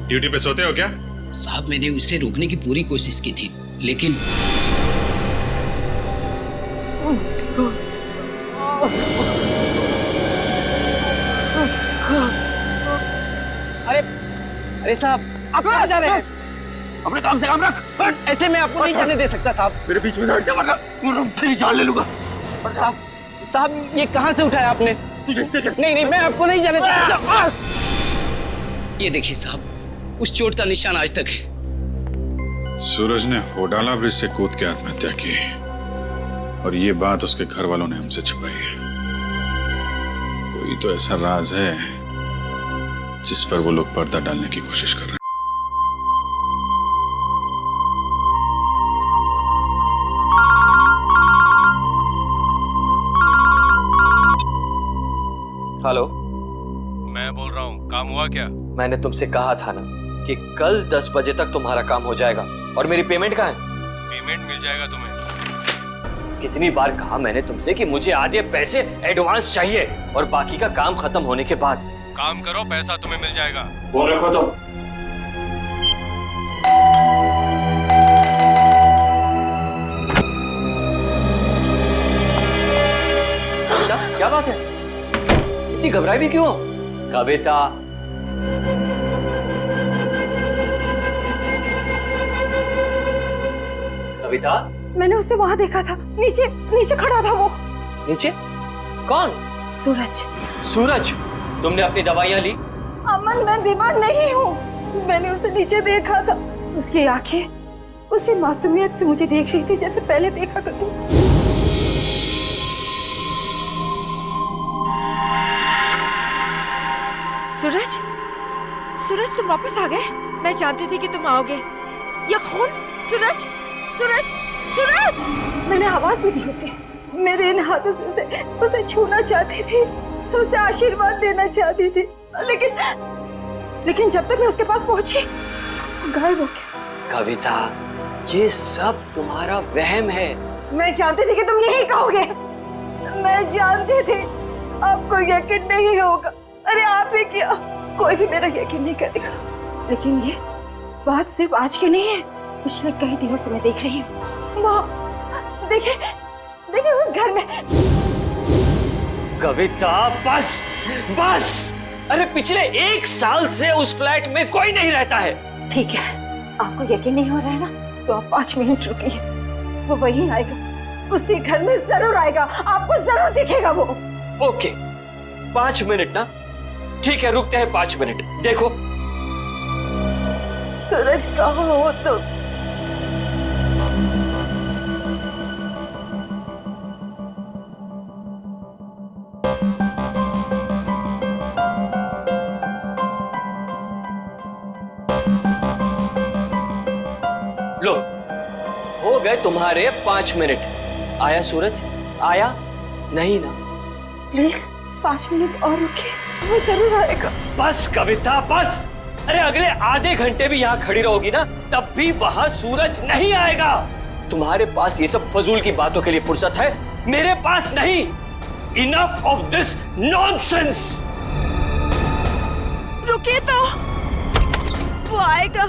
Duty पे सोते हो क्या? साहब मैंने उसे रोकने की पूरी कोशिश की थी, लेकिन अरे साहब, आप कहाँ जा रहे हैं? अपने काम से काम रख। ऐसे मैं आपको नहीं जाने दे सकता साहब। मेरे बीच में हट जा वरना तेरी जान ले लूंगा। और साहब ये कहाँ से उठाया आपने? नहीं मैं आपको नहीं जाने दे सकता। ये देखिए साहब, उस चोट का निशान आज तक है। सूरज ने होडाला ब्रिज से कूद के आत्महत्या की और ये बात उसके घर वालों ने हमसे छुपाई है। कोई तो ऐसा राज है जिस पर वो लोग पर्दा डालने की कोशिश कर रहे हैं। हेलो, मैं बोल रहा हूँ, काम हुआ क्या? मैंने तुमसे कहा था ना कि कल 10 बजे तक तुम्हारा काम हो जाएगा। और मेरी पेमेंट कहाँ है? पेमेंट मिल जाएगा तुम्हें। कितनी बार कहा मैंने तुमसे कि मुझे आधे पैसे एडवांस चाहिए और बाकी का काम खत्म होने के बाद। काम करो, पैसा तुम्हें मिल जाएगा। फोन रखो तुम। क्या बात है? इतनी घबराई भी क्यों? कविता, कविता, मैंने उसे वहां देखा था, नीचे नीचे खड़ा था वो। नीचे? कौन? सूरज। सूरज, तुमने अपनी दवाइयां ली? अमन, मैं बीमार नहीं हूँ। मैंने उसे नीचे देखा था। उसकी आंखें उसी मासूमियत से मुझे देख रही थी जैसे पहले देखा करती। सूरज, सूरज तुम वापस आ गए? मैं जानती थी कि तुम आओगे। ये खून? सूरज, सूरज, सूरज! मैंने आवाज भी दी उसे। मेरे इन हाथों से उसे छूना चाहती थी, उसे आशीर्वाद देना चाहती थी, लेकिन जब तक मैं उसके पास पहुंची गायब हो गया। कविता, ये सब तुम्हारा वहम है। मैं जानती थी कि तुम यही कहोगे। मैं जानती थी आपको यकीन नहीं होगा। अरे आप ही क्या, कोई भी मेरा यकीन नहीं करेगा। लेकिन ये बात सिर्फ आज की नहीं है, पिछले कई दिनों से मैं देख रही हूँ। वहाँ देखिए उस घर में। कविता, बस बस। अरे पिछले 1 साल से उस फ्लैट में कोई नहीं रहता है। ठीक है, आपको यकीन नहीं हो रहा है ना, तो आप 5 मिनट रुकिए। वो वहीं आएगा, उसी घर में जरूर आएगा, आपको जरूर दिखेगा वो। ओके, 5 मिनट ना? ठीक है, रुकते हैं 5 मिनट। देखो सूरज, कहाँ हो तुम? लो, हो गए तुम्हारे 5 मिनट। आया सूरज? आया? नहीं ना? प्लीज 5 मिनट और रुकिए, वो जरूर आएगा। बस कविता, बस। अरे अगले आधे घंटे भी यहाँ खड़ी रहोगी ना, तब भी वहां सूरज नहीं आएगा। तुम्हारे पास ये सब फजूल की बातों के लिए फुर्सत है, मेरे पास नहीं। Enough of this nonsense. रुकिए तो, वो आएगा,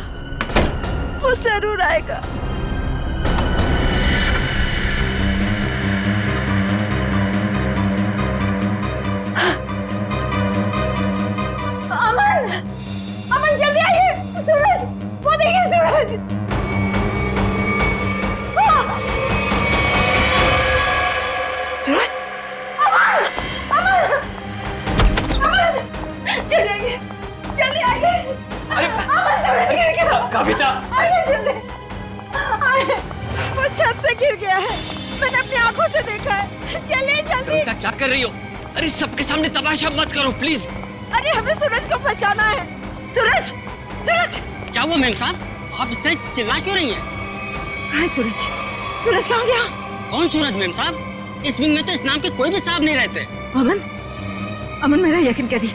वो जरूर आएगा। अमन, अमन जल्दी आइए। सूरज, वो देखिए सूरज। सूरज, अमन, अमन, अमन, जल्दी आइए, जल्दी आइए। अरे अमन, सूरज गिर गया। कविता, आइए जल्दी, आइए। वो छत से गिर गया है, मैंने अपनी आंखों से देखा है। चलिए जल्दी। कविता क्या कर रही हो? अरे सबके सामने तमाशा मत करो प्लीज। अरे हमें सूरज को बचाना है। सूरज, सूरज! क्या हुआ मैम साहब, आप इस तरह चिल्ला क्यों रही हैं? कहाँ है सूरज? सूरज कहाँ गया? कौन सूरज मैम साहब? इस विंग में तो इस नाम के कोई भी साहब नहीं रहते। अमन, अमन मेरा यकीन करिए,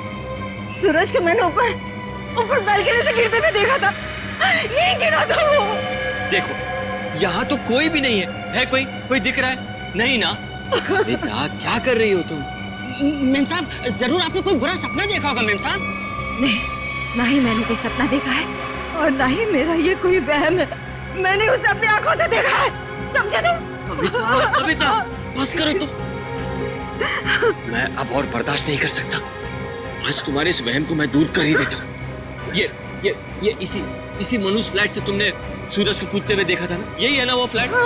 सूरज को मैंने ऊपर बालकनी से गिरते हुए देखा था। यहीं गिरा था वो। देखो, यहाँ तो कोई भी नहीं है कोई दिख रहा है? नहीं ना? कविता क्या कर रही हो तुम? मैम साहब, जरूर आपने कोई बुरा सपना देखा होगा मैम साहब। ना ही मैंने कोई सपना देखा है और ना ही मेरा ये कोई वहम है। मैंने उसे अपनी आंखों से देखा है, समझे तुम? कविता, कविता, बस करो तुम। मैं अब और बर्दाश्त नहीं कर सकता। आज तुम्हारे इस वहम को मैं दूर कर ही देता हूँ। ये इसी मनुष्य फ्लैट से तुमने सूरज को कूदते हुए देखा था ना? यही है ना वो फ्लैट? मैं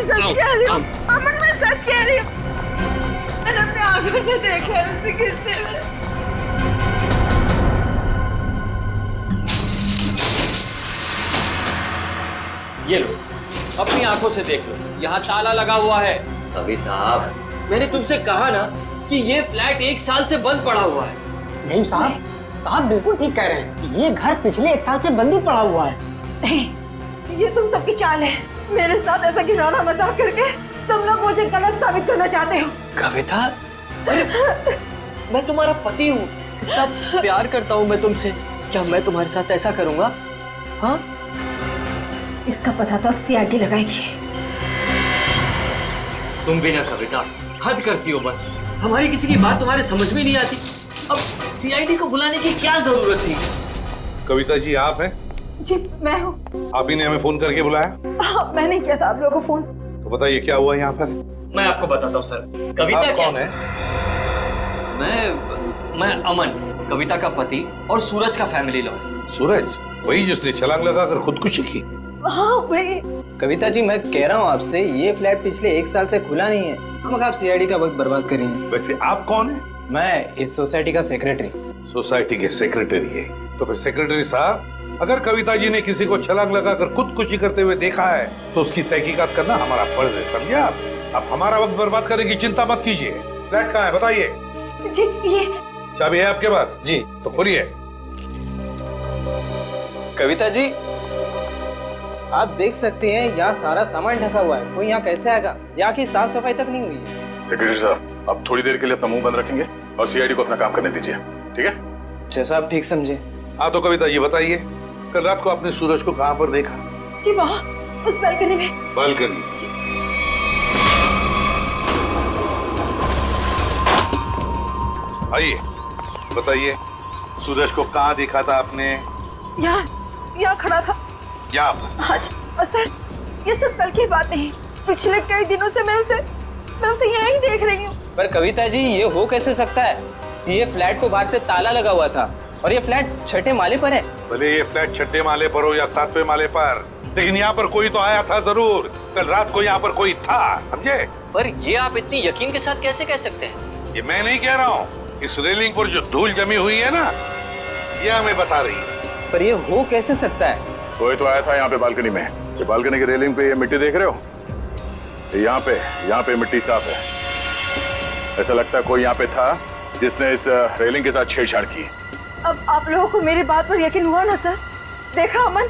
सच कह रही हूँ अमन, मैं सच कह रही हूँ। मैंने अपनी आंखों से देखा है उसे गिरते हुए। ये लो, अपनी आंखों से देख लो, यहाँ ताला लगा हुआ है। कविता, मैंने तुमसे कहा ना कि ये फ्लैट 1 साल से बंद पड़ा हुआ है। नहीं साहब, साहब बिल्कुल ठीक कह रहे हैं। ये घर पिछले 1 साल से बंद ही पड़ा हुआ है। नहीं, ये तुम सबकी चाल है। मेरे साथ ऐसा घिनौना मजाक करके तुम लोग मुझे गलत साबित करना चाहते हो। कविता, मैं तुम्हारा पति हूँ, इतना प्यार करता हूँ मैं तुमसे। क्या मैं तुम्हारे साथ ऐसा करूँगा? हाँ? इसका पता तो अब सीआईडी लगाएगी। तुम भी ना कविता, हद करती हो बस। हमारी किसी की बात तुम्हारे समझ में नहीं आती। अब सीआईडी को बुलाने की क्या जरूरत थी? कविता जी आप हैं? जी मैं हूँ। आप ही ने हमें फोन करके बुलाया? हाँ, मैंने किया था आप लोगों को फोन। तो बताइए क्या हुआ यहाँ पर? मैं आपको बताता हूँ सर। कविता आप कौन है? मैं अमन, कविता का पति और सूरज का फैमिली लॉयर। सूरज, वही जिसने छलांग लगाकर खुदकुशी की? हाँ वही। कविता जी मैं कह रहा हूँ आपसे, ये फ्लैट पिछले 1 साल से खुला नहीं है। हम आप सीआईडी का वक्त बर्बाद कर रही हैं। वैसे आप कौन है? मैं इस सोसाइटी का सेक्रेटरी। सोसाइटी के सेक्रेटरी है? तो फिर सेक्रेटरी साहब, अगर कविता जी ने किसी को छलांग लगाकर खुदकुशी करते हुए देखा है तो उसकी तहकीकात करना हमारा फर्ज है, समझे आप? आप हमारा वक्त बर्बाद करने की चिंता मत कीजिए। फ्लैट कहाँ है बताइए? जी ये चाबी है आपके पास? जी। तो खोलिए। कविता जी आप देख सकते हैं यहाँ सारा सामान ढका हुआ है, कोई यहाँ कैसे आएगा? यहाँ की साफ सफाई तक नहीं हुई है। सेक्रेटरी साहब, आप थोड़ी देर के लिए अपना मुंह बंद रखेंगे और सीआईडी को अपना काम करने दीजिए, ठीक है? जैसा आप ठीक समझे। हाँ तो कविता ये बताइए, कल रात को आपने सूरज को कहाँ पर देखा? जी वहाँ उस बालकनी में। बालकनी? आइए बताइए, सूरज को कहाँ देखा था आपने? यहाँ खड़ा था। यहाँ पर? आज सर ये सब कल की बात नहीं, पिछले कई दिनों से मैं उसे यहीं देख रही हूँ। पर कविता जी ये हो कैसे सकता है? ये फ्लैट को बाहर से ताला लगा हुआ था और ये फ्लैट 6ठे माले पर है। भले ये फ्लैट 6ठे माले पर हो या 7वें माले पर, लेकिन यहाँ पर कोई तो आया था जरूर। कल रात को यहाँ पर कोई था, समझे? पर ये आप इतनी यकीन के साथ कैसे कह सकते हैं? ये मैं नहीं कह रहा हूँ, इस रेलिंग पर जो धूल जमी हुई है ना, ये हमें बता रही है। पर ये हो कैसे सकता है? कोई तो आया था यहाँ पे बालकनी में। ये बालकनी की रेलिंग पे ये मिट्टी देख रहे हो? यहाँ पे मिट्टी साफ है। ऐसा लगता है कोई यहाँ पे था जिसने इस रेलिंग के साथ छेड़छाड़ की। अब आप लोगों को मेरी बात पर यकीन हुआ ना सर? देखा अमन,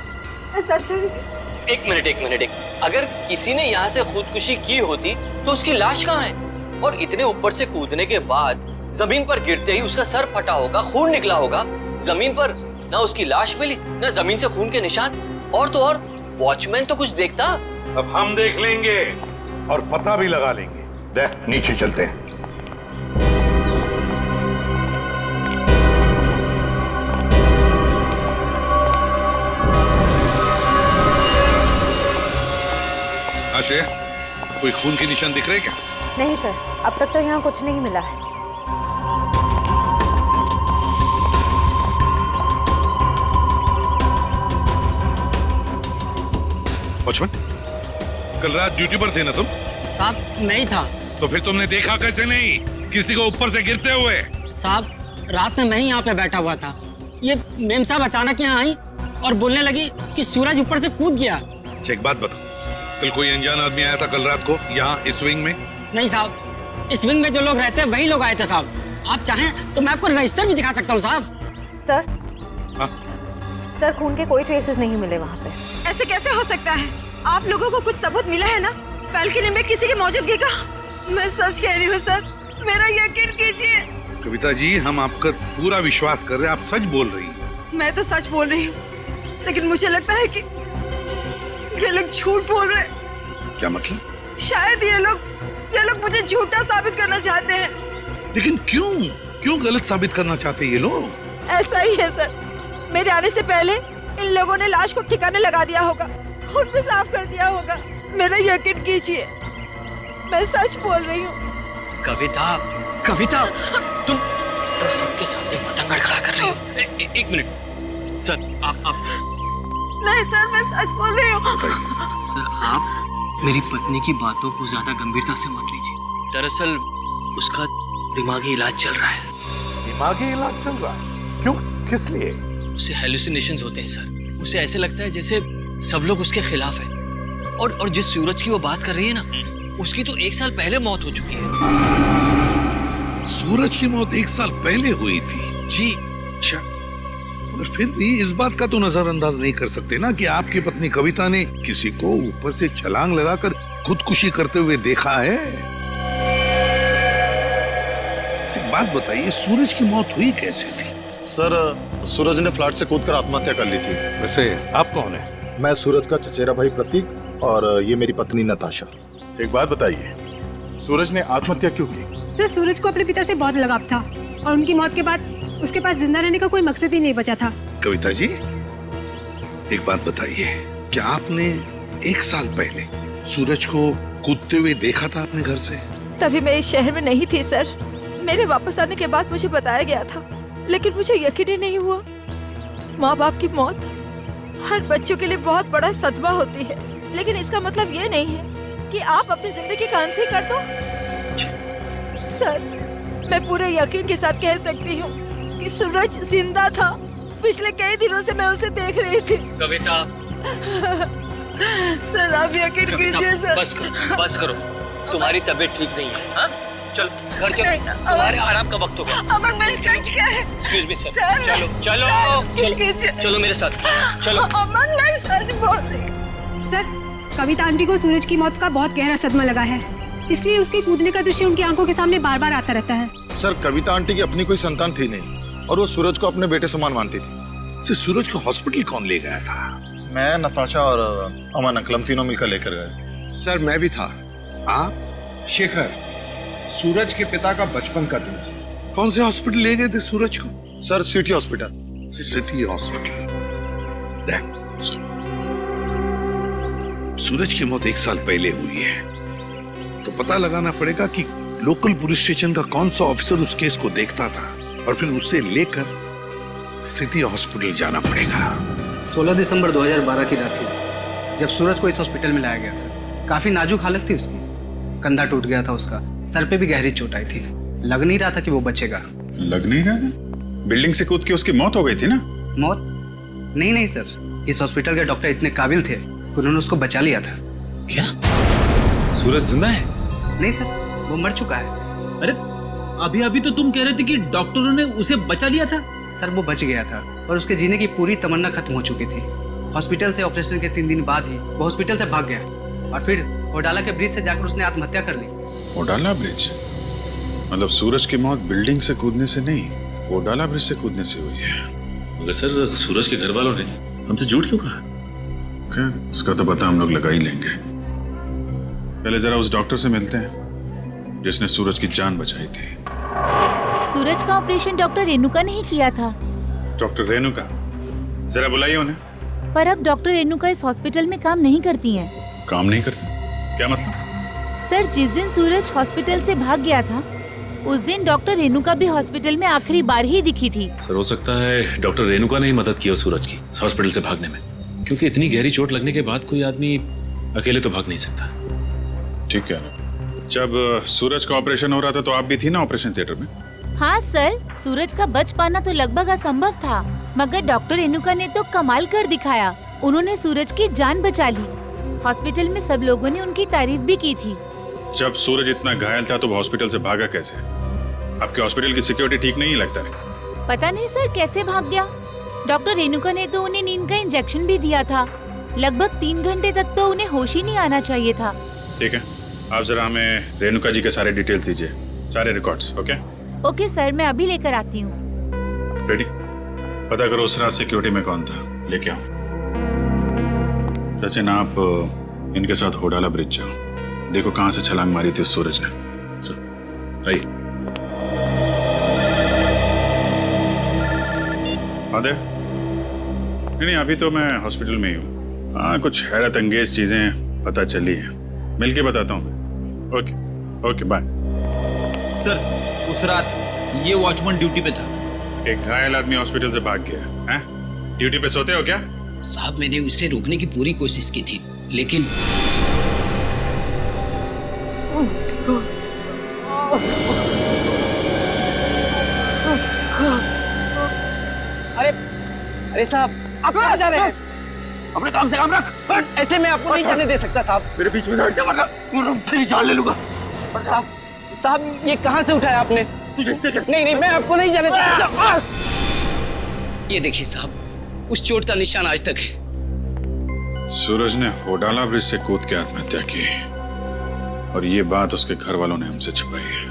मैं सच कह रही थी। एक मिनट। अगर किसी ने यहाँ से खुदकुशी की होती तो उसकी लाश कहाँ है? और इतने ऊपर से कूदने के बाद जमीन पर गिरते ही उसका सर फटा होगा, खून निकला होगा। जमीन पर ना उसकी लाश मिली, ना जमीन से खून के निशान। और तो और वॉचमैन तो कुछ देखता। अब हम देख लेंगे और पता भी लगा लेंगे। देख नीचे चलते हैं। आश्रय, कोई खून के निशान दिख रहे क्या? नहीं सर, अब तक तो यहाँ कुछ नहीं मिला है। वॉचमैन, कल रात ड्यूटी पर थे ना तुम? साहब मैं ही था। तो फिर तुमने देखा कैसे नहीं किसी को ऊपर से गिरते हुए? साहब रात में मैं ही यहाँ पे बैठा हुआ था। ये मेम साहब अचानक यहाँ आई और बोलने लगी कि सूरज ऊपर से कूद गया। अच्छा एक बात बताओ, कल कोई अनजान आदमी आया था कल रात को यहाँ इस विंग में? नहीं साहब, इस विंग में जो लोग रहते हैं वही लोग आए थे साहब। आप चाहें तो मैं आपको रजिस्टर भी दिखा सकता हूँ साहब। सर हाँ? सर खून के कोई ट्रेसेस नहीं मिले वहाँ पे। ऐसे कैसे हो सकता है? आप लोगों को कुछ सबूत मिला है ना बालकनी में किसी की मौजूदगी का? मैं सच कह रही हूँ सर, मेरा यकीन कीजिए। कविता जी हम आपका पूरा विश्वास कर रहे हैं, आप सच बोल रही हैं। मैं तो सच बोल रही हूँ, लेकिन मुझे लगता है कि ये लोग झूठ बोल रहे हैं। क्या मतलब? शायद ये लोग मुझे झूठा साबित करना चाहते हैं। लेकिन क्यों गलत साबित करना चाहते हैं ये लोग? ऐसा ही है सर। मेरे आने से पहले इन लोगों ने लाश को ठिकाने लगा दिया होगा, खून भी साफ कर दिया होगा। मेरा यकीन कीजिए, मैं सच बोल रही हूँ। कविता, कविता, तुम सबके सामने पतंग खड़ा कर रही हो। एक मिनट सर, आप नहीं सर, मैं सच बोल रही हूँ। सर, आप मेरी पत्नी की बातों को ज्यादा गंभीरता से मत लीजिए। दरअसल उसका दिमागी इलाज चल रहा है। दिमागी इलाज चल रहा है? क्यों, किस लिए? उसे हेलुसिनेशंस होते हैं सर। उसे ऐसे लगता है जैसे सब लोग उसके खिलाफ हैं। और जिस सूरज की वो बात कर रही है ना, उसकी तो 1 साल पहले मौत हो चुकी है। सूरज की मौत 1 साल पहले हुई थी? जी। अच्छा, और फिर भी इस बात का तो नजरअंदाज नहीं कर सकते ना कि आपकी पत्नी कविता ने किसी को ऊपर से छलांग लगाकर खुदकुशी करते हुए देखा है। एक बात बताइए, सूरज की मौत हुई कैसे थी? सर, सूरज ने फ्लैट से कूदकर आत्महत्या कर ली थी। वैसे आप कौन है? मैं सूरज का चचेरा भाई प्रतीक और ये मेरी पत्नी नताशा। एक बात बताइए, सूरज ने आत्महत्या क्यों की? सर, सूरज को अपने पिता से बहुत लगाव था और उनकी मौत के बाद उसके पास जिंदा रहने का कोई मकसद ही नहीं बचा था। कविता जी, एक बात बताइए, क्या आपने 1 साल पहले सूरज को कूदते हुए देखा था अपने घर से? तभी मैं इस शहर में नहीं थी सर। मेरे वापस आने के बाद मुझे बताया गया था, लेकिन मुझे यकीन ही नहीं हुआ। माँ बाप की मौत हर बच्चों के लिए बहुत बड़ा सदमा होती है, लेकिन इसका मतलब ये नहीं है कि आप अपनी जिंदगी का अंत ही कर दो। सर, मैं पूरे यकीन के साथ कह सकती हूँ कि सूरज जिंदा था। पिछले कई दिनों से मैं उसे देख रही थी। कविता, सर आप यकीन कीजिए सर। बस करो, तुम्हारी तबीयत ठीक नहीं है। हाँ? चलो घर चलो, तुम्हारे आराम का वक्त हो गया। अमर, मैं सच कह। एक्सक्यूज मी सर, सर, चलो चलो चलो चलो मेरे साथ, चलो। अमर, मैं सच बोल रही हूँ। सर, कविता आंटी को सूरज की मौत का बहुत गहरा सदमा लगा है, इसलिए उसके कूदने का दृश्य उनकी आंखों के सामने बार बार आता रहता है। सर, कविता आंटी की अपनी कोई संतान थी नहीं और वो सूरज को अपने बेटे समान मानती थी। सूरज को हॉस्पिटल कौन ले गया था? मैं, नताशा और अमन अंकल, हम तीनों मिलकर लेकर गए। सर, मैं भी था। आप? शेखर, सूरज के पिता का बचपन का दोस्त। कौन से हॉस्पिटल ले गए थे सूरज को? Sir, city hospital. City hospital. Suraj की मौत 1 साल पहले हुई है, तो पता लगाना पड़ेगा कि लोकल पुलिस स्टेशन का कौन सा ऑफिसर उस केस को देखता था और फिर उसे लेकर सिटी हॉस्पिटल जाना पड़ेगा। 16 दिसंबर 2012 की रात थी जब सूरज को इस हॉस्पिटल में लाया गया था। काफी नाजुक हालत थी उसकी, कंधा टूट गया था उसका, सर पे भी गहरी चोट आई थी। लग नहीं रहा था कि वो बचेगा। लग नहीं रहा? बिल्डिंग से कूद के उसकी मौत हो गई थी ना? मौत? नहीं सर, इस हॉस्पिटल के डॉक्टर इतने काबिल थे, उन्होंने उसको बचा लिया था। क्या सूरज जिंदा है? नहीं सर, वो मर चुका है। अरे अभी तो तुम कह रहे थे कि डॉक्टरों ने उसे बचा लिया था। सर, वो बच गया था और उसके जीने की पूरी तमन्ना खत्म हो चुकी थी। हॉस्पिटल से ऑपरेशन के 3 दिन बाद ही वो हॉस्पिटल से भाग गया और फिर ओडाला के ब्रिज से जाकर उसने आत्महत्या कर ली। ओडाला ब्रिज? मतलब सूरज की मौत बिल्डिंग से कूदने से नहीं, ओडाला ब्रिज से कूदने से हुई है। मगर सर, सूरज के घर वालों ने हमसे झूठ क्यों कहा? क्या उसका तो पता हम लोग लगा ही लेंगे। पहले जरा उस डॉक्टर से मिलते हैं जिसने सूरज की जान बचाई थी। सूरज का ऑपरेशन डॉक्टर रेणुका ने ही किया था। डॉक्टर रेणुका? जरा बुलाइए उन्हें। पर अब डॉक्टर रेणुका इस हॉस्पिटल में काम नहीं करती हैं। काम नहीं करती? क्या मतलब? सर, जिस दिन सूरज हॉस्पिटल से भाग गया था उस दिन डॉक्टर रेणुका भी हॉस्पिटल में आखिरी बार ही दिखी थी। सर, हो सकता है डॉक्टर रेणुका ने ही मदद की हो सूरज की हॉस्पिटल से भागने में, क्योंकि इतनी गहरी चोट लगने के बाद कोई आदमी अकेले तो भाग नहीं सकता। ठीक है, जब सूरज का ऑपरेशन हो रहा था तो आप भी थी ना ऑपरेशन थिएटर में? हाँ सर, सूरज का बच पाना तो लगभग असंभव था, मगर डॉक्टर रेणुका ने तो कमाल कर दिखाया। उन्होंने सूरज की जान बचा ली। हॉस्पिटल में सब लोगों ने उनकी तारीफ भी की थी। जब सूरज इतना घायल था तो वो हॉस्पिटल से भागा कैसे? आपके हॉस्पिटल की सिक्योरिटी ठीक नहीं लगता है? पता नहीं सर कैसे भाग गया। डॉक्टर रेणुका ने तो उन्हें नींद का इंजेक्शन भी दिया था। लगभग 3 घंटे तक तो उन्हें होश ही नहीं आना चाहिए था। ठीक है, आप जरा हमें रेणुका जी के सारे डिटेल्स दीजिए, सारे रिकॉर्ड्स। ओके ओके सर, मैं अभी लेकर आती हूँ। रेडी? पता करो उस रात सिक्योरिटी में कौन था, लेके आओ। सचिन, आप इनके साथ होडाला ब्रिज जाओ, देखो कहाँ से छलांग मारी थी उस सूरज ने। सर आइए। आदे नहीं, अभी तो मैं हॉस्पिटल में ही हूँ। हाँ, कुछ हैरत अंगेज चीजें पता चली है, मिल के बताता हूँ मैं। Okay okay bye. सर उस रात ये वॉचमैन ड्यूटी पे था। एक घायल आदमी हॉस्पिटल से भाग गया है। ड्यूटी पे सोते हो क्या? साहब मैंने उसे रोकने की पूरी कोशिश की थी, लेकिन अरे साहब, आप कहाँ जा रहे हैं? अपने काम से काम रख। ऐसे मैं आपको नहीं जाने दे सकता साहब। मेरे बीच में बैठ जा वरना तेरी जान ले लूंगा। और साहब ये कहाँ से उठाया आपने? नहीं मैं आपको नहीं जाने दे सकता। ये देखिए साहब, उस चोट का निशान आज तक है। सूरज ने होडाला ब्रिज से कूद के आत्महत्या की और ये बात उसके घर वालों ने हमसे छुपाई है।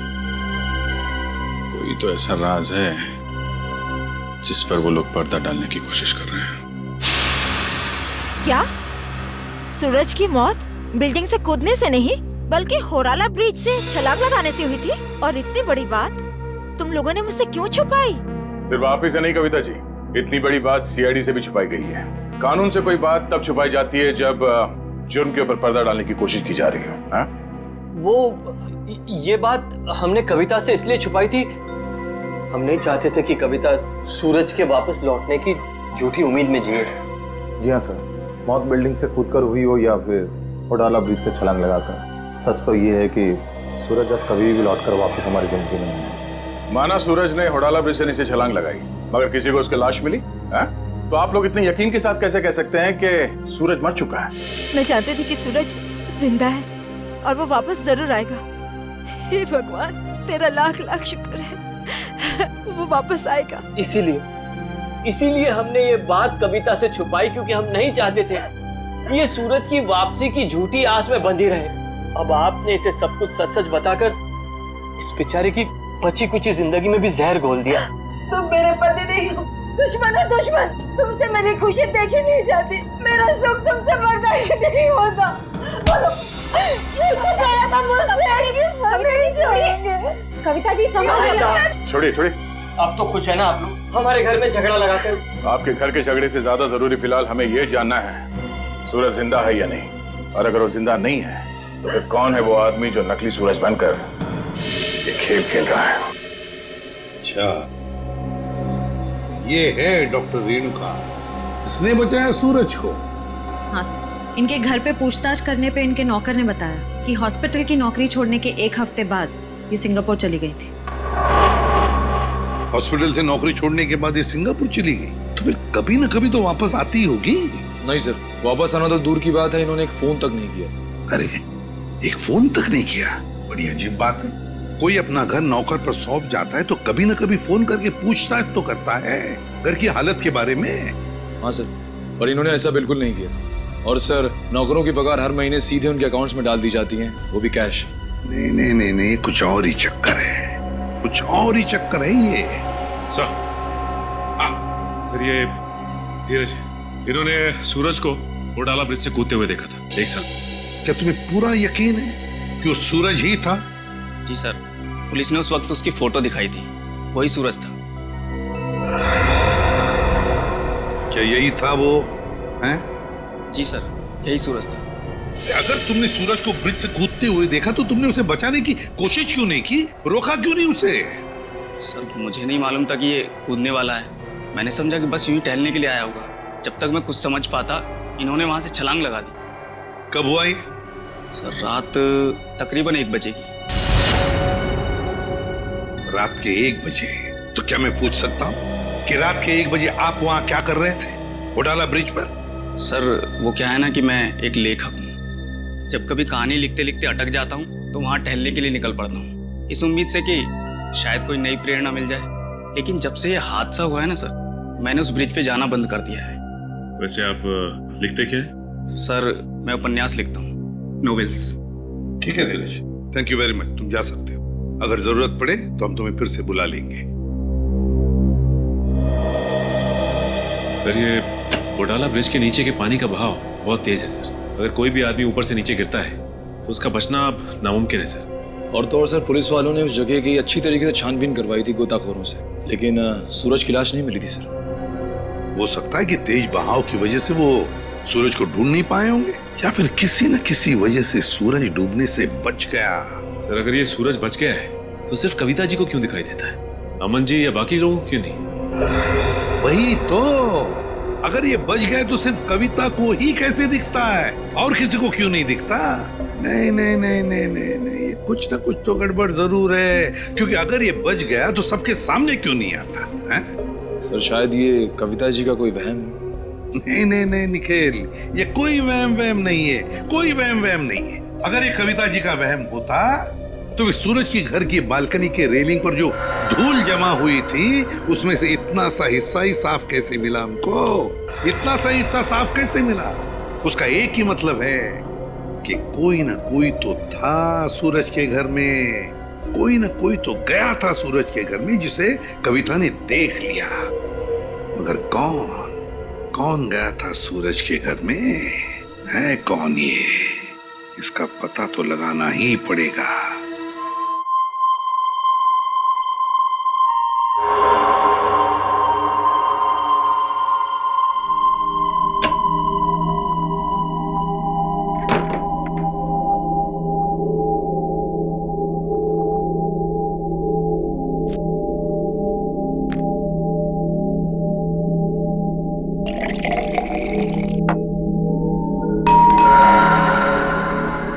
कोई तो ऐसा राज है जिस पर वो लोग पर्दा डालने की कोशिश कर रहे हैं। क्या सूरज की मौत बिल्डिंग से कूदने से नहीं बल्कि होराला ब्रिज से छलांग लगाने से हुई थी? और इतनी बड़ी बात तुम लोगों ने मुझसे क्यों छुपाई? सिर्फ आप ही से नहीं कविता जी, इतनी बड़ी बात सीआईडी से भी छुपाई गई है। कानून से कोई बात तब छुपाई जाती है जब जुर्म के ऊपर पर्दा डालने की कोशिश की जा रही हो। हाँ? वो ये बात हमने कविता से इसलिए छुपाई थी, हम नहीं चाहते थे कि कविता सूरज के वापस लौटने की झूठी उम्मीद में जिए। जी हाँ सर, मौत बिल्डिंग से कूदकर हुई हो या फिर होडाला ब्रिज से छलांग लगाकर। सच तो ये है कि सूरज अब कभी भी लौटकर वापस हमारी जिंदगी में नहीं है। माना सूरज ने होडाला ब्रिज से नीचे छलांग लगाई, मगर किसी को उसकी लाश मिली? हाँ? तो आप लोग इतने यकीन के साथ कैसे कह सकते हैं कि सूरज मर चुका है? मैं जानती थी कि सूरज जिंदा है और वो वापस जरूर आएगा। हे भगवान, तेरा लाख लाख शुक्र है, वो वापस आएगा। इसीलिए हमने ये बात कविता से छुपाई, क्योंकि हम नहीं चाहते थे कि ये सूरज की वापसी की झूठी आस में बंधी रहे। अब आपने इसे सब कुछ सच सच बताकर इस बेचारे की बची कुची जिंदगी में भी जहर घोल दिया। तुम मेरे पति नहीं हो, दुश्मन है दुश्मन। तुमसे मेरी खुशी देखी नहीं जाती, मेरा सुख तुमसे बर्दाश्त नहीं होता। छुपाया था मुझसे। कविता जी संभालिए। छोड़िए। अब तो खुश है ना आप लोग हमारे घर में झगड़ा लगाकर? आपके घर के झगड़े से ज्यादा जरूरी फिलहाल हमें यह जानना है सूरज जिंदा है या नहीं। और अगर वो जिंदा नहीं है तो फिर कौन है वो आदमी जो नकली सूरज बनकर ये खेल खेल रहा है? अच्छा, ये है डॉक्टर रेणुका, इसने बचाया सूरज को। हाँ सर, इनके घर पे पूछताछ करने पे इनके नौकर ने बताया कि हॉस्पिटल की नौकरी छोड़ने के 1 हफ्ते बाद ये सिंगापुर चली गई थी। हॉस्पिटल से नौकरी छोड़ने के बाद ये सिंगापुर चली गई, तो फिर कभी न कभी तो वापस आती होगी। नहीं सर, वापस आना तो दूर की बात है, इन्होंने एक फोन तक नहीं किया। अरे, एक फोन तक नहीं किया? बड़ी अजीब बात है। कोई अपना घर नौकर पर सौंप जाता है तो कभी न कभी फोन करके पूछताछ तो करता है घर की हालत के बारे में। हाँ सर, पर इन्होंने ऐसा बिल्कुल नहीं किया। और सर, नौकरों की पगार हर महीने सीधे उनके अकाउंट्स में डाल दी जाती है, वो भी कैश। नहीं, कुछ और ही चक्कर है, कुछ और ही चक्कर है ये। सर ये धीरज, इन्होंने सूरज को होडाला ब्रिज से कूदते हुए देखा था 1 साल। क्या तुम्हें पूरा यकीन है कि वो सूरज ही था? जी सर, पुलिस ने उस वक्त उसकी फोटो दिखाई थी, वही सूरज था। क्या यही था वो? हैं? जी सर, यही सूरज था। अगर तुमने सूरज को ब्रिज से कूदते हुए देखा तो तुमने उसे बचाने की कोशिश क्यों नहीं की? रोका क्यों नहीं उसे? सर मुझे नहीं मालूम था कि ये कूदने वाला है, मैंने समझा कि बस यूं ही टहलने के लिए आया होगा। जब तक मैं कुछ समझ पाता इन्होंने वहां से छलांग लगा दी। कब हुआ ये? सर रात तकरीबन 1 बजे की। रात के 1 बजे? तो क्या मैं पूछ सकता हूँ कि रात के 1 बजे आप वहाँ क्या कर रहे थे होडाला ब्रिज पर? सर वो क्या है ना कि मैं एक लेखक हूँ, जब कभी कहानी लिखते लिखते अटक जाता हूँ तो वहाँ टहलने के लिए निकल पड़ता हूँ, इस उम्मीद से कि शायद कोई नई प्रेरणा मिल जाए। लेकिन जब से ये हादसा हुआ है ना सर, मैंने उस ब्रिज पे जाना बंद कर दिया है। वैसे आप लिखते क्या है? सर मैं उपन्यास लिखता हूँ, नोवेल्स। ठीक है धीरज, थैंक यू वेरी मच, तुम जा सकते हो। अगर जरूरत पड़े तो हम तुम्हें फिर से बुला लेंगे। सर ये होडाला ब्रिज के नीचे के पानी का बहाव बहुत तेज है सर, अगर कोई भी आदमी ऊपर से नीचे गिरता है तो उसका बचना अब नामुमकिन है सर। और तो और सर, पुलिस वालों ने उस जगह की अच्छी तरीके से छानबीन करवाई थी गोताखोरों से, लेकिन सूरज की लाश नहीं मिली थी सर। हो सकता है कि तेज बहाव की वजह से वो सूरज को ढूंढ नहीं पाए होंगे, या फिर किसी न किसी वजह से सूरज डूबने से बच गया। सर अगर ये सूरज बच गया है तो सिर्फ कविता जी को क्यों दिखाई देता है, अमन जी या बाकी लोगों को क्यों नहीं? वही तो, अगर ये बच गए तो सिर्फ कविता को ही कैसे दिखता है और किसी को क्यों नहीं दिखता? नहीं नहीं नहीं नहीं नहीं नहीं, कुछ ना कुछ तो गड़बड़ जरूर है, क्योंकि अगर ये बच गया तो सबके सामने क्यों नहीं आता है? सर शायद ये कविता जी का कोई वहम। नहीं नहीं नहीं निखिल, ये कोई वहम वहम नहीं है, कोई वहम वहम नहीं है। अगर ये कविता जी का वहम होता तो वे सूरज की घर की बालकनी के रेलिंग पर जो धूल जमा हुई थी उसमें से इतना सा हिस्सा ही साफ कैसे मिला हमको? इतना सा हिस्सा साफ कैसे मिला? उसका एक ही मतलब है कि कोई ना कोई तो था सूरज के घर में, कोई ना कोई तो गया था सूरज के घर में जिसे कविता ने देख लिया। मगर कौन गया था सूरज के घर में? है कौन ये? इसका पता तो लगाना ही पड़ेगा।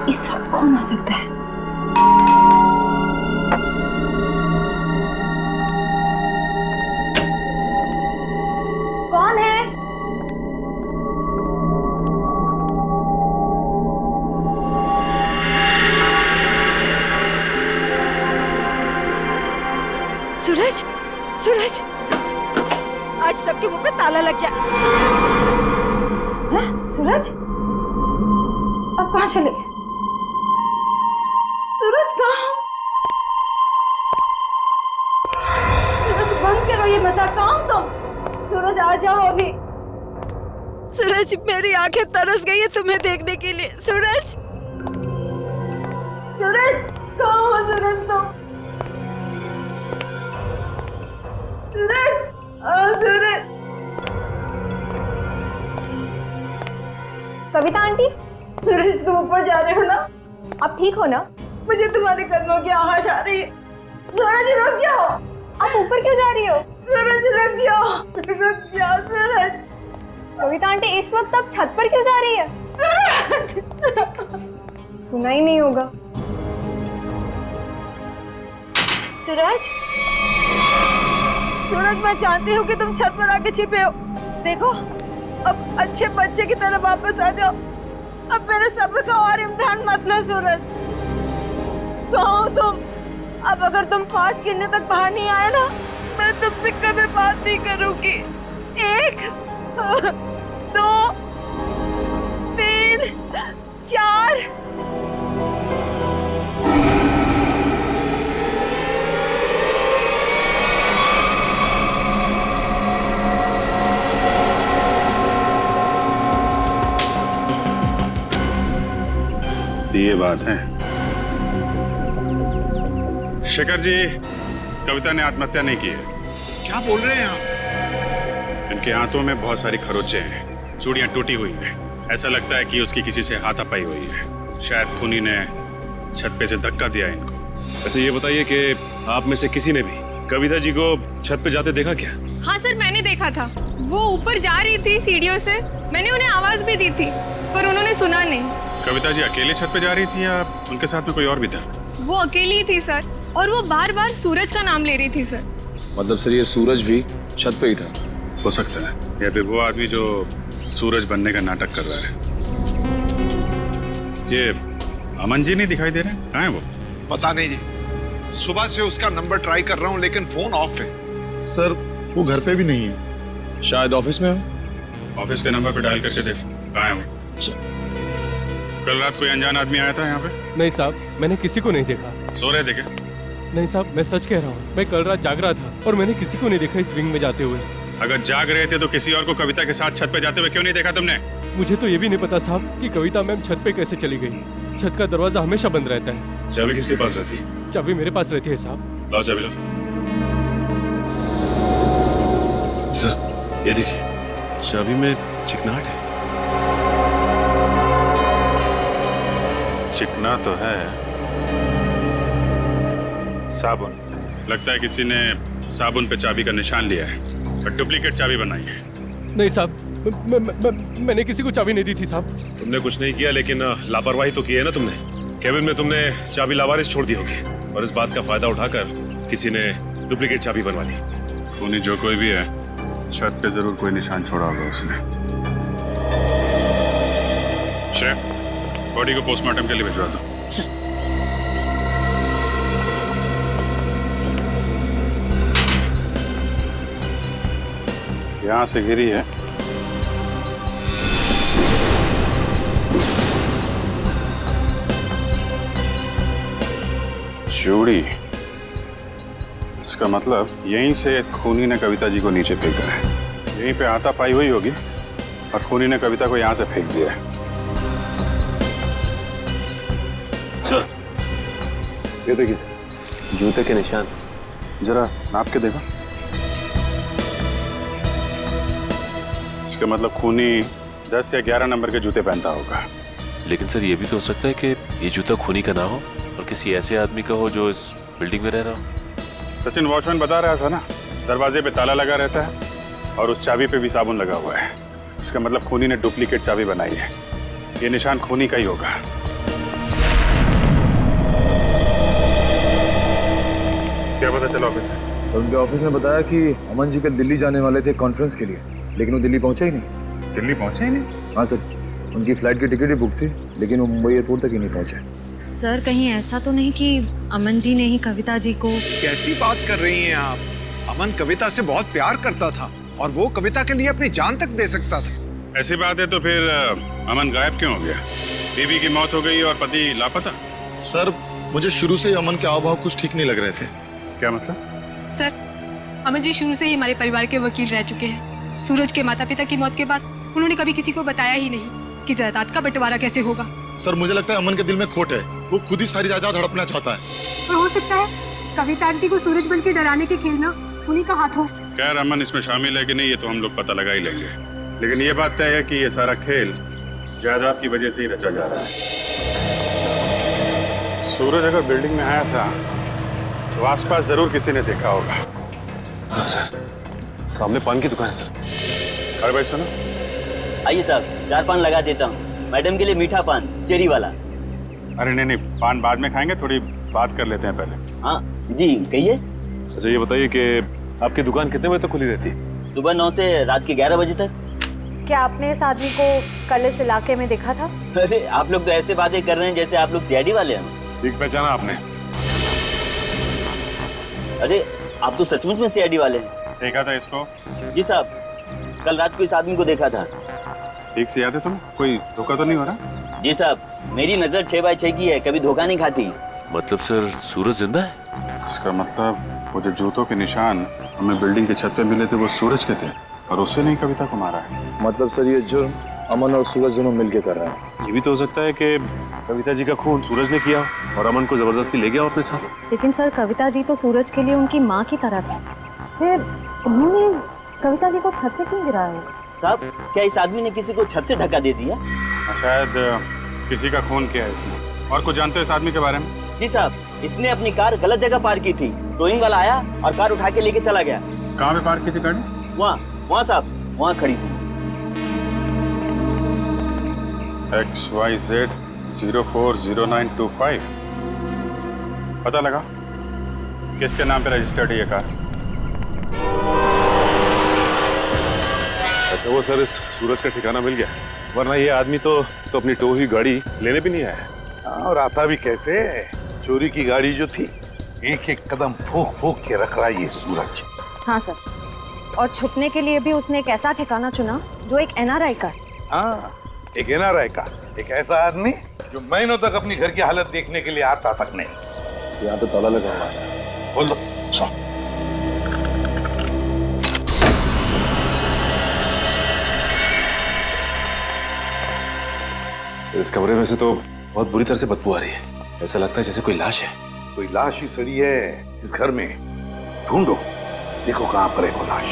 इस वक्त कौन हो सकता है? कौन है? सूरज, सूरज, आज सबके मुंह पे ताला लग जाए। हैं? सूरज, अब कहाँ चले गए? सूरज कहाँ? सूरज बंद करो ये मजाक, कहाँ हो तुम? सूरज आ जाओ अभी। सूरज मेरी आंखें तरस गई है तुम्हें देखने के लिए। सूरज, सूरज कहाँ हो सूरज तुम? सूरज, सूरज। कविता आंटी, सूरज तुम ऊपर जा रहे हो ना? आप ठीक हो ना? मुझे तुम्हारे कदमों की आवाज आ रही है। सूरज रुक जाओ। आप ऊपर क्यों जा रही हो? सूरज रुक जाओ, रुक जाओ सूरज। कविता आंटी इस वक्त आप छत पर क्यों जा रही है? सूरज सुना ही नहीं होगा। सूरज, सूरज मैं जानती हूँ कि तुम छत पर आके छिपे हो। देखो अब अच्छे बच्चे की तरह वापस आ जाओ। अब मेरे सब्र का और इम्तिहान मत लो सूरज। कहाँ हो तुम? अब अगर तुम 5 गिनने तक बाहर नहीं आए ना, मैं तुमसे कभी बात नहीं करूंगी। 1 2 3 4। ये बात है। शेखर जी, कविता ने आत्महत्या नहीं की है। क्या बोल रहे हैं आप? इनके हाथों में बहुत सारी खरोंचे हैं, चूड़ियां टूटी हुई हैं। ऐसा लगता है कि उसकी किसी से हाथापाई हुई है। शायद खूनी ने छत पे से धक्का दिया इनको। ऐसे ये बताइए कि आप में से किसी ने भी कविता जी को छत पे जाते देखा क्या? हाँ सर, मैंने देखा था। वो ऊपर जा रही थी सीढ़ियों से। मैंने उन्हें आवाज भी दी थी पर उन्होंने सुना नहीं। कविता जी अकेले छत पे जा रही थी या उनके साथ में कोई और भी था? वो अकेली ही थी सर, और वो बार बार सूरज का नाम ले रही थी सर। मतलब सर ये सूरज भी छत पे ही था? हो सकता है, या फिर वो आदमी जो सूरज बनने का नाटक कर रहा है। ये अमन जी नहीं दिखाई दे रहे, कहाँ है वो? पता नहीं जी, सुबह से उसका नंबर ट्राई कर रहा हूँ लेकिन फोन ऑफ है। सर वो घर पे भी नहीं है। शायद ऑफिस में हो। ऑफिस के नंबर पे डायल करके देख, कहाँ है वो? कल रात कोई अनजान आदमी आया था यहाँ पे? नहीं साहब, मैंने किसी को नहीं देखा। सो रहे थे क्या? नहीं साहब, मैं सच कह रहा हूँ। मैं कल रात जाग रहा था और मैंने किसी को नहीं देखा इस विंग में जाते हुए। अगर जाग रहे थे तो किसी और को कविता के साथ छत पे जाते हुए क्यों नहीं देखा तुमने? मुझे तो ये भी नहीं पता साहब कि कविता मैम छत पे कैसे चली गई। छत का दरवाजा हमेशा बंद रहता है। चाबी किसके पास रहती है? चाबी मेरे पास रहती है साहब। लाओ चाबी लो। सर ये देखिए, चाबी में चिकनाहट है। चिकना तो है। साबुन, लगता है किसी ने साबुन पे चाबी का निशान लिया है और डुप्लीकेट चाबी बनाई है। नहीं साहब, मैंने किसी को चाबी नहीं दी थी साहब। तुमने कुछ नहीं किया, लेकिन लापरवाही तो की है ना तुमने। केबिन में तुमने चाबी लावारिस छोड़ दी होगी और इस बात का फायदा उठाकर किसी ने डुप्लीकेट चाबी बनवा ली। खूनी जो कोई भी है, छत पे जरूर कोई निशान छोड़ा होगा उसने। शेफ, बॉडी को पोस्टमार्टम के लिए भिजवा दो। यहां से गिरी है। चूड़ी, इसका मतलब यहीं से खूनी ने कविता जी को नीचे फेंका है। यहीं पे हाथापाई हुई होगी और खूनी ने कविता को यहां से फेंक दिया है। ये देखिए जूते के निशान, जरा नाप के देखो। इसका मतलब खूनी 10 या 11 नंबर के जूते पहनता होगा। लेकिन सर ये भी तो हो सकता है कि ये जूता खूनी का ना हो और किसी ऐसे आदमी का हो जो इस बिल्डिंग में रह रहा हो। सचिन वॉचमैन बता रहा था ना, दरवाजे पे ताला लगा रहता है और उस चाबी पे भी साबुन लगा हुआ है। इसका मतलब खूनी ने डुप्लीकेट चाबी बनाई है। ये निशान खूनी का ही होगा। क्या पता चला ऑफिसर? सर उनके ऑफिस ने बताया कि अमन जी कल दिल्ली जाने वाले थे कॉन्फ्रेंस के लिए, लेकिन वो दिल्ली पहुंचे ही नहीं। दिल्ली पहुंचे ही नहीं? हाँ सर, उनकी फ्लाइट की टिकट ही बुक थी, लेकिन वो मुंबई एयरपोर्ट तक ही नहीं पहुंचे। सर कहीं ऐसा तो नहीं कि अमन जी ने ही कविता जी को? कैसी बात कर रही हैं आप? अमन कविता से बहुत प्यार करता था और वो कविता के लिए अपनी जान तक दे सकता था। ऐसी बात है तो फिर अमन गायब क्यों हो गया? बीवी की मौत हो गई और पति लापता? सर मुझे शुरू से ही अमन के हाव भाव कुछ ठीक नहीं लग रहे थे। क्या मतलब? सर, अमन जी शुरू से ही हमारे परिवार के वकील रह चुके हैं। सूरज के माता पिता की मौत के बाद उन्होंने कभी किसी को बताया ही नहीं कि जायदाद का बंटवारा कैसे होगा। सर मुझे लगता है अमन के दिल में खोट है, वो खुद ही सारी जायदाद हड़पना चाहता है। और हो सकता है कविता आंटी को सूरज बन के डराने के खेल में उन्हीं का हाथ हो। खैर अमन इसमें शामिल है कि नहीं ये तो हम लोग पता लगा ही लेंगे, लेकिन ये बात तय है कि ये सारा खेल जायदाद की वजह से ही रचा जा रहा है। सूरज अगर बिल्डिंग में आया था तो आसपास जरूर किसी ने देखा होगा। हाँ सर, सामने पान की दुकान है सर। अरे भाई सुनो। आइए साहब, 4 पान लगा देता हूँ। मैडम के लिए मीठा पान, चेरी वाला। अरे नहीं, पान बाद में खाएंगे, थोड़ी बात कर लेते हैं पहले। हाँ जी, कहिए। अच्छा ये बताइए कि आपकी दुकान कितने बजे तक खुली रहती है? सुबह 9 से रात के 11 बजे तक। क्या आपने इस आदमी को कल इस इलाके में देखा था? अरे आप लोग तो ऐसे बातें कर रहे हैं जैसे आप लोग सीआईडी वाले हैं। ठीक पहचाना आपने? अरे आप तो सचमुच में सीआईडी वाले हैं। देखा था इसको? जी साहब, कल रात को इस आदमी को देखा था। ठीक से याद है तुम्हें? कोई धोखा तो नहीं हो रहा? जी साहब, मेरी नजर 6x6 की है, कभी धोखा नहीं खाती। मतलब सर सूरज जिंदा है? इसका मतलब वो जो जूतों के निशान हमें बिल्डिंग की छत पे मिले थे वो सूरज के थे और उससे नहीं कविता को मारा है। मतलब सर ये जुर्म अमन और सूरज दोनों मिलके कर रहे हैं। ये भी तो हो सकता है कि कविता जी का खून सूरज ने किया और अमन को जबरदस्ती ले गया अपने साथ। लेकिन सर कविता जी तो सूरज के लिए उनकी माँ की तरह थी, फिर उन्होंने कविता जी को छत से क्यों गिराया? साहब, क्या इस आदमी ने किसी को छत से धक्का दे दिया? शायद किसी का खून किया है इसने। और कुछ जानते हो इस आदमी के बारे में? जी साहब, इसने अपनी कार गलत जगह पार्क की थी। टोइंग वाला आया और कार उठा के लेके चला गया। कहाँ पे पार्क की थी गाड़ी? वहाँ साहब, वहाँ खड़ी थी। XYZ 040925। पता लगा किसके नाम पे रजिस्टर्ड है ये कार? अच्छा वो सर इस सूरज का ठिकाना मिल गया, वरना ये आदमी तो अपनी टो हुई गाड़ी लेने भी नहीं आया। और आता भी कैसे? चोरी की गाड़ी जो थी, एक एक कदम फूक फूक के रख रहा है ये सूरज। हाँ सर, और छुपने के लिए भी उसने एक ऐसा ठिकाना चुना जो एक NRI का। हाँ, एक NRI का, एक ऐसा आदमी जो महीनों तक अपनी घर की हालत देखने के लिए आता तक नहीं। यहाँ पे ताला लगा हुआ है। बोल दो। इस कमरे में से तो बहुत बुरी तरह से बदबू आ रही है। ऐसा लगता है जैसे कोई लाश है। कोई लाश ही सड़ी है इस घर में। ढूंढो, देखो कहाँ पर है वो लाश।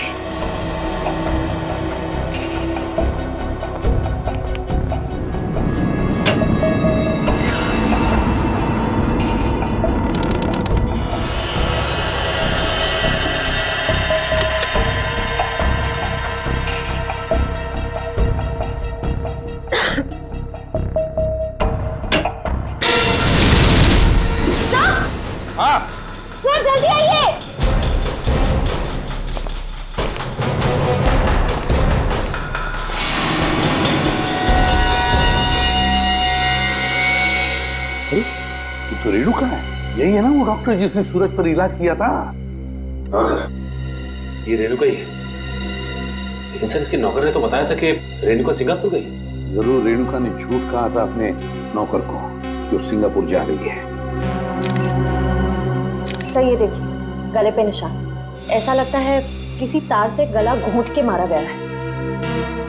तो रेणुका है, यही है ना वो डॉक्टर जिसने सूरज पर इलाज किया था? ये रेणुका ही है। लेकिन सर इसके नौकर ने तो बताया था कि रेणुका सिंगापुर गई। जरूर रेणुका ने झूठ कहा था अपने नौकर को कि वो सिंगापुर जा रही है। सर ये देखिए, गले पे निशान। ऐसा लगता है किसी तार से गला घोंट के मारा गया है।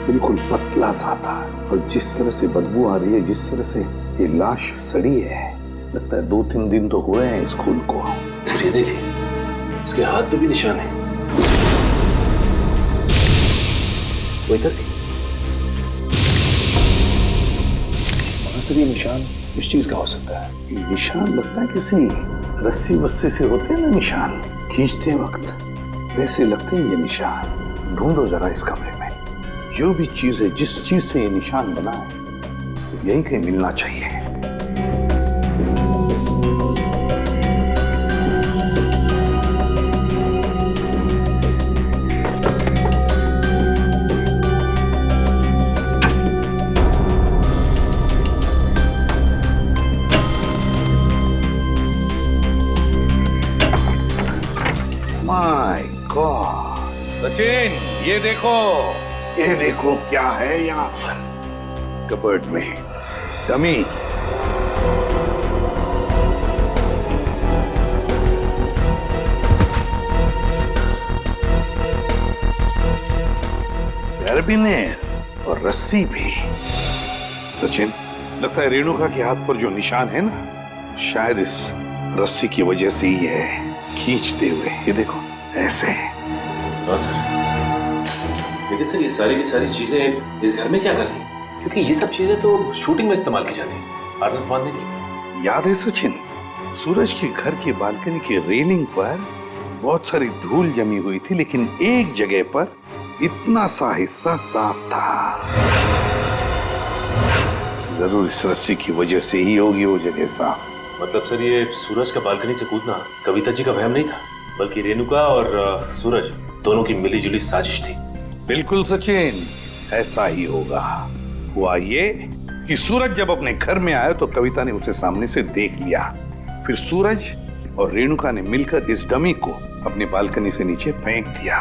बिल्कुल पतला सा था, और जिस तरह से बदबू आ रही है, जिस तरह से ये लाश सड़ी है, लगता है 2-3 दिन तो हुए हैं इस खून को। सर ये देखिए, उसके हाथ पे भी निशान है। वो इधर भी। सर ये निशान इस चीज का हो सकता है? ये निशान लगता है किसी रस्सी वस्सी से होते हैं ना निशान, खींचते वक्त वैसे लगते हैं ये निशान। ढूंढो जरा इस कमरे में, जो भी चीज है, जिस चीज से ये निशान बना है, यही कहीं मिलना चाहिए। माय गॉड, सचिन ये देखो क्या है यहाँ पर कबर्ड में। डमी। कैरबिनेर और रस्सी भी। सचिन, लगता है रेणुका के हाथ पर जो निशान है ना, शायद इस रस्सी की वजह से ही है, खींचते हुए। ये देखो ऐसे। हाँ सर। लेकिन सर ये सारी की सारी चीजें इस घर में क्या कर रही हैं? क्योंकि ये सब चीजें तो शूटिंग में इस्तेमाल की जाती हैं, आर्टिस्ट बांधने के लिए। याद है सचिन, सूरज के घर की बालकनी की रेलिंग पर बहुत सारी धूल जमी हुई थी, लेकिन एक जगह पर इतना सा हिस्सा साफ था। जरूर इस रस्सी की वजह से ही होगी वो जगह साफ। मतलब सर ये सूरज का बालकनी से कूदना कविता जी का वहम नहीं था, बल्कि रेणुका और सूरज दोनों की मिलीजुली साजिश थी। बिल्कुल सचिन, ऐसा ही होगा। हुआ ये कि सूरज जब अपने घर में आया तो कविता ने उसे सामने से देख लिया। फिर सूरज और रेणुका ने मिलकर इस डमी को अपनी बालकनी से नीचे फेंक दिया।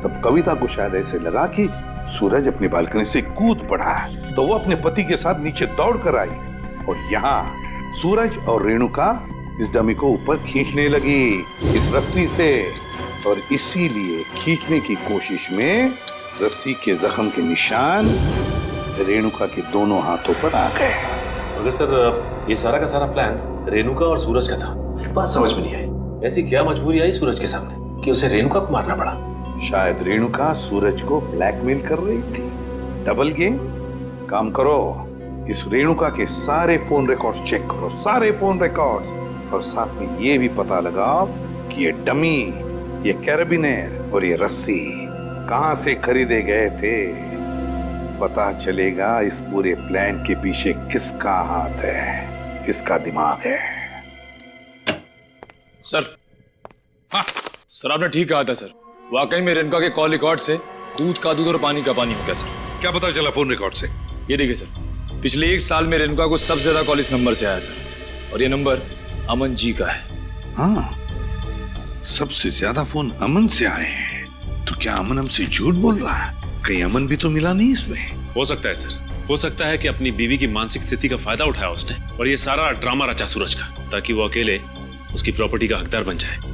तब कविता को शायद ऐसे लगा कि सूरज अपनी बालकनी से कूद पड़ा, तो वो अपने पति के साथ नीचे दौड़ कर आई, और यहाँ सूरज और रेणुका इस डमी को ऊपर खींचने लगी इस रस्सी से, और इसीलिए खींचने की कोशिश में रस्सी के जख्म के निशान रेणुका के दोनों हाथों पर आ गए। मगर सर ये सारा का सारा प्लान रेणुका और सूरज का था। एक बात समझ में नहीं आई, ऐसी क्या मजबूरी आई सूरज के सामने कि उसे रेणुका को मारना पड़ा? शायद रेणुका सूरज को ब्लैकमेल कर रही थी। Double game. काम करो, इस रेणुका के सारे फोन रिकॉर्ड्स चेक करो, सारे फोन रिकॉर्ड्स, और साथ में ये भी पता लगाओ कि ये डमी, ये कैरबिनेर और ये रस्सी कहां से खरीदे गए थे। पता चलेगा इस पूरे प्लान के पीछे किसका हाथ है, किसका दिमाग है। सर, हाँ, सर आपने ठीक कहा था सर। वाकई में रेणुका के कॉल रिकॉर्ड से दूध का दूध और पानी का पानी हो गया सर। क्या पता चला फोन रिकॉर्ड से? ये देखिए सर, पिछले 1 साल में रेणुका को सबसे ज्यादा कॉल इस नंबर से आया सर, और ये नंबर अमन जी का है। हाँ, सबसे ज्यादा फोन अमन से आए हैं, तो क्या अमन हमसे झूठ बोल रहा है? कहीं अमन भी तो मिला नहीं इसमें? हो सकता है सर, हो सकता है कि अपनी बीवी की मानसिक स्थिति का फायदा उठाया उसने, और ये सारा ड्रामा रचा सूरज का, ताकि वो अकेले उसकी प्रॉपर्टी का हकदार बन जाए।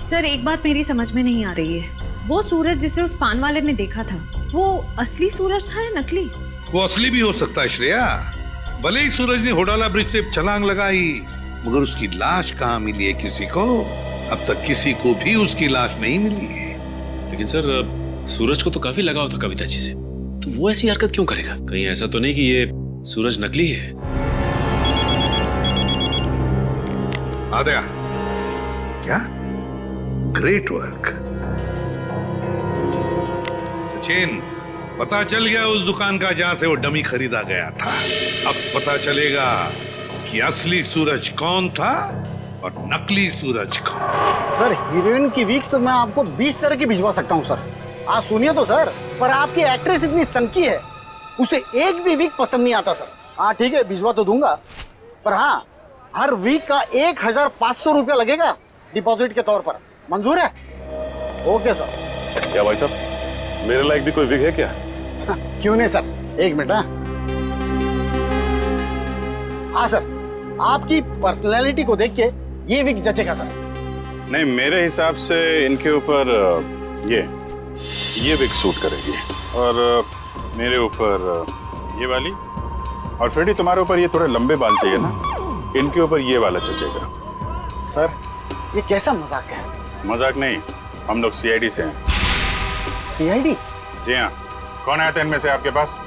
सर एक बात मेरी समझ में नहीं आ रही है, वो सूरज जिसे उस पान वाले ने देखा था, वो असली सूरज था या नकली? वो असली भी हो सकता है श्रेया। भले ही सूरज ने होडाला ब्रिज से छलांग लगाई, मगर उसकी लाश कहाँ मिली है किसी को? अब तक किसी को भी उसकी लाश नहीं मिली है। लेकिन सर सूरज को तो काफी लगाव था कविता जी से, तो वो ऐसी हरकत क्यों करेगा? कहीं ऐसा तो नहीं कि ये सूरज नकली है? आ गया क्या? Great work Sachin. पता चल गया उस दुकान का जहां से वो डमी खरीदा गया था। अब पता चलेगा कि असली सूरज कौन था और नकली सूरज कौन। सर हीरोइन की वीक्स तो मैं आपको 20 तरह की भिजवा सकता हूँ सर। आप सुनिए तो सर, पर आपकी एक्ट्रेस इतनी सनकी है, उसे एक भी वीक पसंद नहीं आता सर। हाँ ठीक है, भिजवा तो दूंगा, पर हाँ हर वीक का 1500 रुपया लगेगा डिपॉजिट के तौर पर। मंजूर है? Okay sir. क्या भाई साहब, मेरे लायक भी कोई विग है क्या? क्यों नहीं सर, एक मिनट। हाँ सर, आपकी पर्सनैलिटी को देख के ये विग जचेगा सर। नहीं, मेरे हिसाब से इनके ऊपर ये विग सूट करेगी, और मेरे ऊपर ये वाली, और फ्रेडी तुम्हारे ऊपर ये थोड़े लंबे बाल चाहिए ना, इनके ऊपर ये वाला जचेगा। सर ये कैसा मजाक है? मजाक नहीं, हम लोग सीआईडी से हैं। सीआईडी? जी हाँ। कौन आया था इनमें से आपके पास?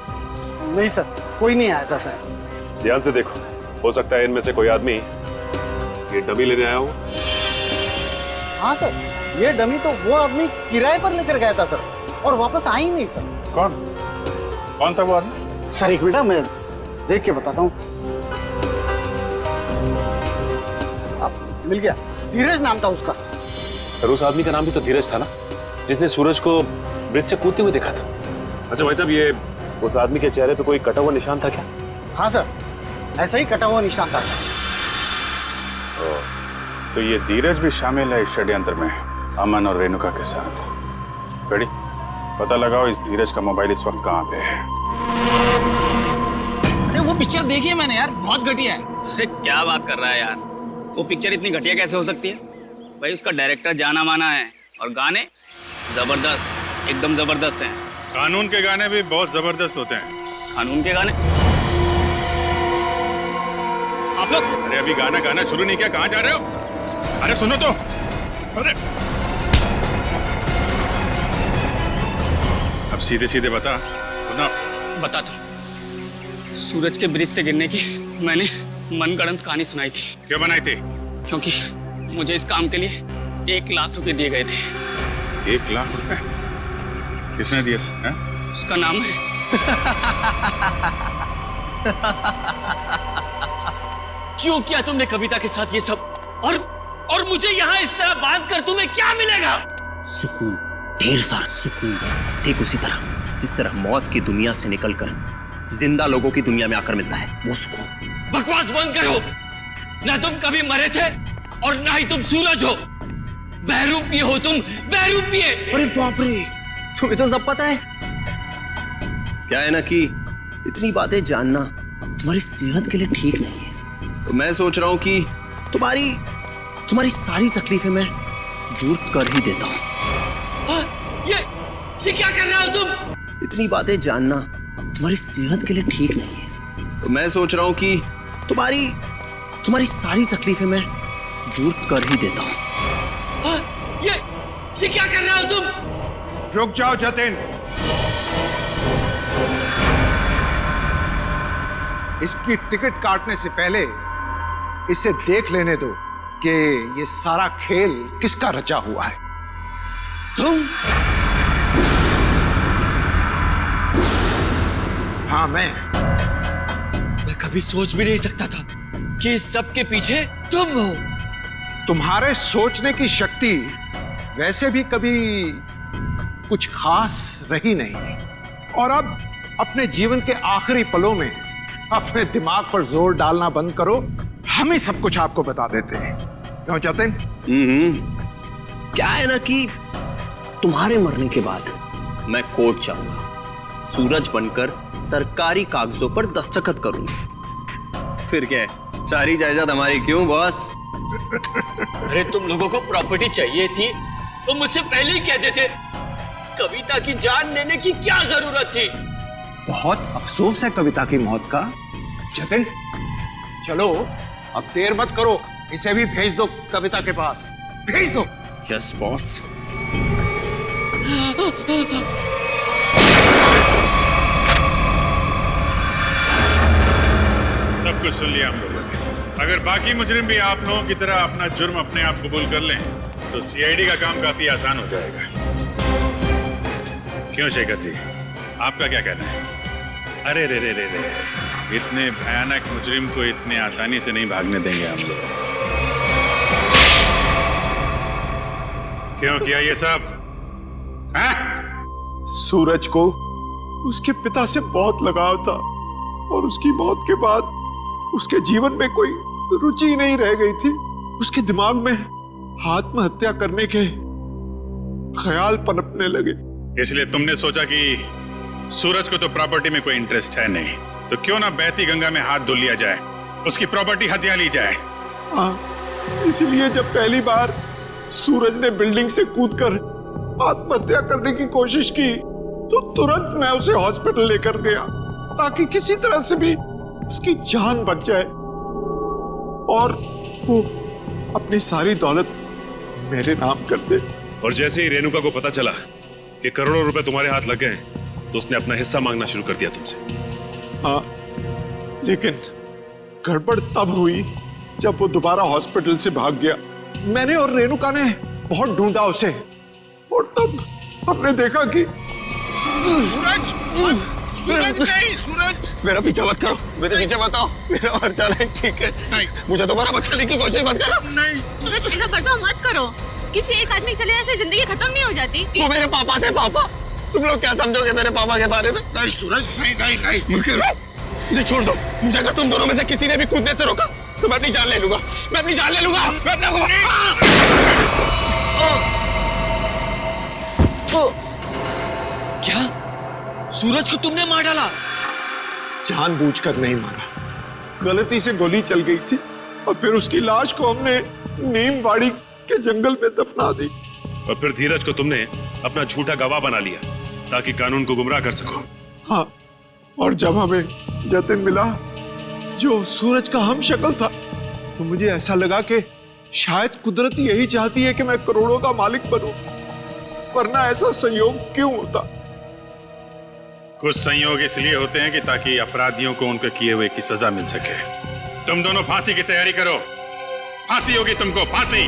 नहीं सर, कोई नहीं आया था सर। ध्यान से देखो, हो सकता है इनमें से कोई आदमी ये डमी लेने आया हो। हाँ सर, ये डमी तो वो आदमी किराए पर लेकर गया था सर, और वापस आ ही नहीं सर। कौन था वो आदमी? सर एक मिनट, मैं देख के बताता हूँ। मिल गया, धीरज नाम था उसका सर। सर उस आदमी का नाम भी तो धीरज था ना, जिसने सूरज को ब्रिज से कूदते हुए देखा था। अच्छा भाई साहब, ये उस आदमी के चेहरे पे कोई कटा हुआ निशान था क्या? हाँ सर, ऐसा ही कटा हुआ निशान था सर। तो ये धीरज भी शामिल है इस षड्यंत्र में, अमन और रेणुका के साथ। रेडी, पता लगाओ इस धीरज का मोबाइल इस वक्त कहाँ पे है। अरे वो पिक्चर देखी है मैंने यार, बहुत घटिया है। अरे क्या बात कर रहा है यार, वो पिक्चर इतनी घटिया कैसे हो सकती है? भाई उसका डायरेक्टर जाना माना है, और गाने जबरदस्त, एकदम जबरदस्त हैं। कानून के गाने भी बहुत जबरदस्त होते हैं। कानून के गाने? आप लोग, अरे अभी गाना शुरू नहीं किया, कहाँ जा रहे हो? अरे सुनो तो। अरे अब सीधे सीधे बता बताता। सूरज के ब्रिज से गिरने की मैंने मनगढ़ंत कहानी सुनाई थी। क्यों बनाई थी? क्योंकि मुझे इस काम के लिए 1 लाख रुपए दिए गए थे। 1 लाख रुपए? किसने दिए थे? उसका नाम है क्यों किया तुमने कविता के साथ ये सब? और मुझे यहाँ इस तरह बांध कर तुम्हें क्या मिलेगा? सुकून, ढेर सारा सुकून। ठीक उसी तरह जिस तरह मौत की दुनिया से निकलकर जिंदा लोगों की दुनिया में आकर मिलता है, वो सुकून। बकवास बंद करो। ना तुम कभी मरे थे और ना ही तुम सूरज हो। बहरूपिये हो तुम, बहरूपिये। अरे बाप रे, तुम्हें तो सब पता है। क्या है ना कि इतनी बातें जानना तुम्हारी सेहत के लिए ठीक नहीं है। तो मैं सोच रहा हूं कि तुम्हारी सारी तकलीफें मैं दूर कर ही देता हूं। ये क्या कर रहे हो तुम? इतनी बातें जानना तुम्हारी सेहत के लिए ठीक नहीं है। तो मैं सोच रहा हूं कि तुम्हारी सारी तकलीफें मैं दूर कर ही देता हूं। ये क्या कर रहे हो तुम? रुक जाओ जतिन, इसकी टिकट काटने से पहले इसे देख लेने दो कि ये सारा खेल किसका रचा हुआ है। तुम? हाँ मैं कभी सोच भी नहीं सकता था कि इस सब के पीछे तुम हो। तुम्हारे सोचने की शक्ति वैसे भी कभी कुछ खास रही नहीं, और अब अपने जीवन के आखिरी पलों में अपने दिमाग पर जोर डालना बंद करो। हम ही सब कुछ आपको बता देते हैं। क्यों जतिन? क्या है ना कि तुम्हारे मरने के बाद मैं कोर्ट जाऊंगा, सूरज बनकर सरकारी कागजों पर दस्तखत करूंगा। फिर क्या है, सारी जायदाद हमारी। क्यों बॉस? अरे तुम लोगों को प्रॉपर्टी चाहिए थी तो मुझसे पहले ही कह देते। कविता की जान लेने की क्या जरूरत थी? बहुत अफसोस है कविता की मौत का। जतिन चलो, अब देर मत करो, इसे भी भेज दो कविता के पास, भेज दो। Just boss. सब कुछ सुन लिया हम लोगों ने। अगर बाकी मुजरिम भी आप लोगों की तरह अपना जुर्म अपने आप कबूल कर लें तो सीआईडी का काम काफी आसान हो जाएगा। क्यों शेखर जी, आपका क्या कहना है? अरे रे रे रे रे, इतने भयानक मुजरिम को इतने आसानी से नहीं भागने देंगे हम लोग। क्यों किया ये सब? सूरज को उसके पिता से बहुत लगाव था, और उसकी मौत के बाद उसके जीवन में कोई रुचि नहीं रह गई थी। उसके दिमाग में आत्महत्या करने के ख्याल पनपने लगे। इसलिए तुमने सोचा कि सूरज को तो प्रॉपर्टी में कोई इंटरेस्ट है नहीं, तो क्यों ना बहती गंगा में हाथ धुल लिया जाए, उसकी प्रॉपर्टी हथिया ली जाए। हाँ, इसलिए जब पहली बार सूरज ने बिल्डिंग से कूदकर आत्महत्या करने की कोशिश की तो तुरंत मैं उसे हॉस्पिटल लेकर गया ताकि किसी तरह से भी उसकी जान बच जाए और वो अपनी सारी दौलत मेरे नाम कर दे। और जैसे ही रेणुका को पता चला कि करोड़ों रुपए तुम्हारे हाथ लग गए तो उसने अपना हिस्सा मांगना शुरू कर दिया तुमसे। हाँ, लेकिन गड़बड़ तब हुई जब वो दोबारा हॉस्पिटल से भाग गया। मैंने और रेणुका ने बहुत ढूंढा उसे और तब हमने देखा कि सूरज, सूरज नहीं, सूरज मेरा पीछा मत करो, मेरे पीछे मत आओ, मेरा मर जाना है ठीक है। नहीं, मुझे दोबारा बचाने की कोशिश मत करो। नहीं सूरज, ऐसा बर्ताव मत करो। किसी एक आदमी चले जाने से जिंदगी खत्म नहीं हो जाती। वो मेरे पापा थे। पापा, तुम लोग क्या समझोगे मेरे पापा के बारे में? नहीं सूरज, नहीं नहीं नहीं, मुझे छोड़ दो। मुझे अगर तुम दोनों में से किसी ने भी कूदने से रोका तो मैं अपनी जान ले लूंगा। मैं अपनी जान ले लूंगा। मैं अपना क्या सूरज को तुमने मार डाला? जानबूझकर नहीं मारा, गलती से गोली चल गई थी और फिर उसकी लाश को हमने नीमवाड़ी के जंगल में दफना दी। और फिर धीरज को तुमने अपना झूठा गवाह बना लिया ताकि कानून को गुमराह कर सको। हाँ, और जब हमें जतिन मिला जो सूरज का हम शक्ल था तो मुझे ऐसा लगा कि शायद कुदरत यही चाहती है कि मैं करोड़ों का मालिक बनूं, वरना ऐसा संयोग क्यों होता। कुछ संयोग इसलिए होते हैं कि ताकि अपराधियों को उनके किए हुए की सजा मिल सके। तुम दोनों फांसी की तैयारी करो, फांसी होगी तुमको, फांसी।